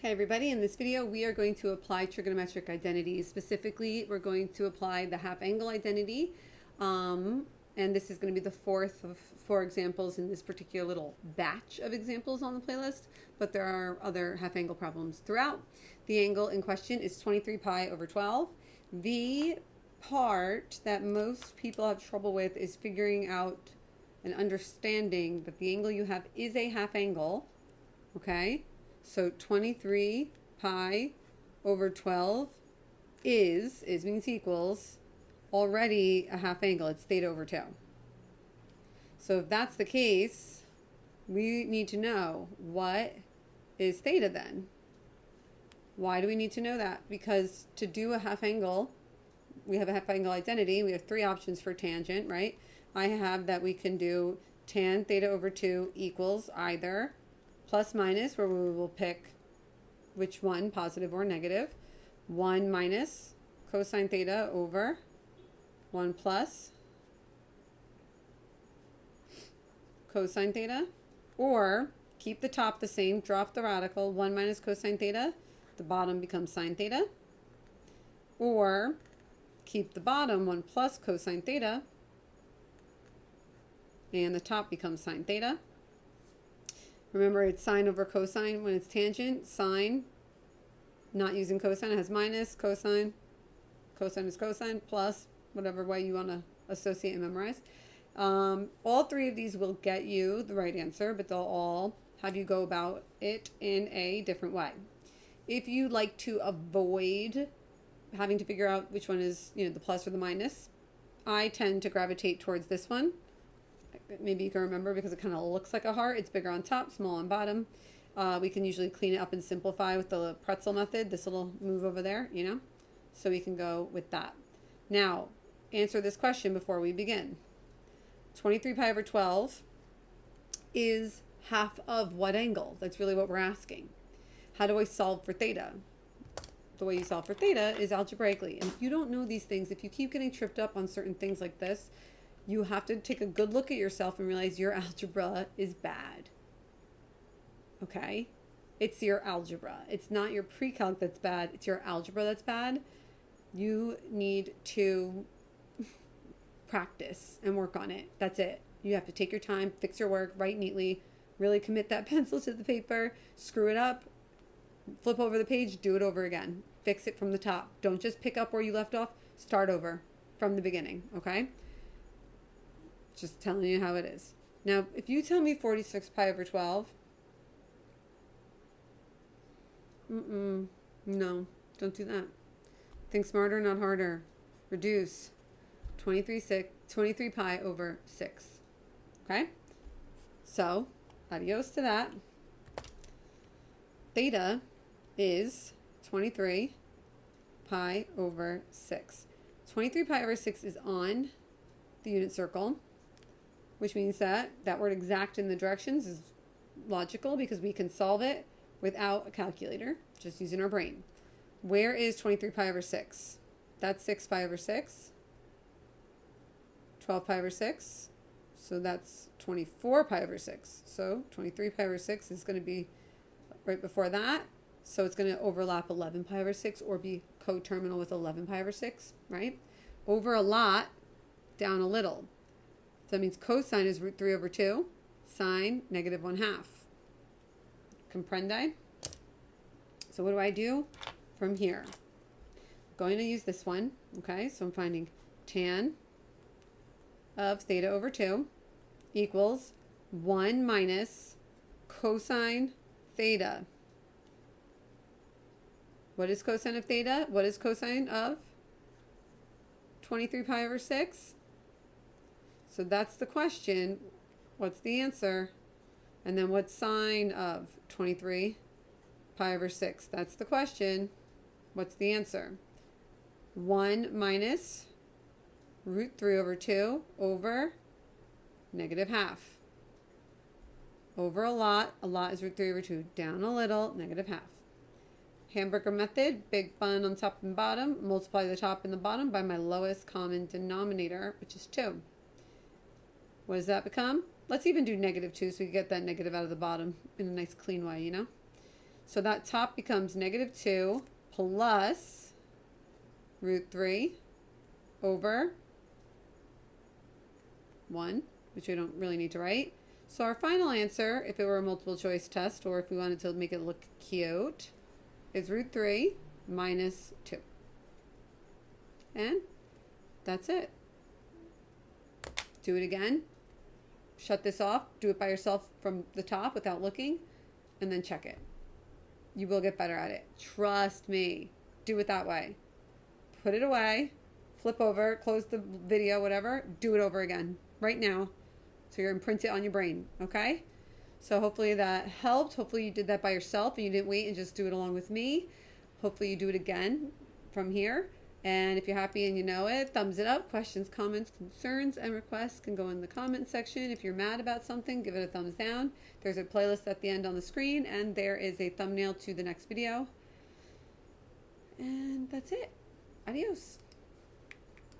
Hey everybody, in this video we are going to apply trigonometric identities. Specifically, we're going to apply the half angle identity, and this is going to be the fourth of four examples in this particular little batch of examples on the playlist, but there are other half angle problems throughout. The angle in question is 23 pi over 12. The part that most people have trouble with is figuring out and understanding that the angle you have is a half angle, okay? So 23 pi over 12 is means equals already a half angle. It's theta over 2. So if that's the case, we need to know what is theta then. Why do we need to know that? Because to do a half angle, we have a half angle identity. We have three options for tangent, right? I have that we can do tan theta over 2 equals either plus minus, where we will pick which one, positive or negative, 1 minus cosine theta over 1 plus cosine theta, or keep the top the same, drop the radical, 1 minus cosine theta, the bottom becomes sine theta, or keep the bottom 1 plus cosine theta, and the top becomes sine theta. Remember, it's sine over cosine when it's tangent. Sine, not using cosine, it has minus. Cosine, cosine is cosine, plus whatever way you want to associate and memorize. All three of these will get you the right answer, but they'll all have you go about it in a different way. If you like to avoid having to figure out which one is, the plus or the minus, I tend to gravitate towards this one. Maybe you can remember because it kind of looks like a heart. It's bigger on top, small on bottom. We can usually clean it up and simplify with the pretzel method. This little move over there, so we can go with that. Now, answer this question before we begin. 23 pi over 12 is half of what angle? That's really what we're asking. How do I solve for theta? The way you solve for theta is algebraically. And if you don't know these things, if you keep getting tripped up on certain things like this, you have to take a good look at yourself and realize your algebra is bad. Okay? It's your algebra. It's not your pre-calc that's bad. It's your algebra that's bad. You need to practice and work on it. That's it. You have to take your time, fix your work, write neatly, really commit that pencil to the paper, screw it up, flip over the page, do it over again. Fix it from the top. Don't just pick up where you left off. Start over from the beginning, okay? Just telling you how it is. Now, if you tell me 46 pi over 12, no, don't do that. Think smarter, not harder. Reduce 23 pi over 6. Okay? So, adios to that. Theta is 23 pi over 6. 23 pi over 6 is on the unit circle, which means that word exact in the directions is logical because we can solve it without a calculator, just using our brain. Where is 23 pi over 6? That's 6 pi over 6. 12 pi over 6. So that's 24 pi over 6. So 23 pi over 6 is going to be right before that. So it's going to overlap 11 pi over 6 or be coterminal with 11 pi over 6, right? Over a lot, down a little. So that means cosine is root 3 over 2, sine negative 1/2. Comprende? So what do I do from here? I'm going to use this one, okay? So I'm finding tan of theta over 2 equals 1 minus cosine theta. What is cosine of theta? What is cosine of 23 pi over 6? So that's the question. What's the answer? And then what's sine of 23 pi over 6? That's the question. What's the answer? 1 minus root 3 over 2 over negative 1/2. Over a lot is root 3 over 2. Down a little, negative 1/2. Hamburger method, big bun on top and bottom. Multiply the top and the bottom by my lowest common denominator, which is 2. What does that become? Let's even do negative 2 so we can get that negative out of the bottom in a nice clean way, So that top becomes -2 plus √3 over 1, which we don't really need to write. So our final answer, if it were a multiple choice test or if we wanted to make it look cute, is √3 minus 2. And that's it. Do it again. Shut this off. Do it by yourself from the top without looking, and then check it. You will get better at it. Trust me. Do it that way. Put it away. Flip over. Close the video, whatever. Do it over again right now. So you're imprinted on your brain. Okay? So hopefully that helped. Hopefully you did that by yourself and you didn't wait and just do it along with me. Hopefully you do it again from here. And if you're happy and you know it, thumbs it up. Questions, comments, concerns, and requests can go in the comment section. If you're mad about something, give it a thumbs down. There's a playlist at the end on the screen, and there is a thumbnail to the next video. And that's it. Adios.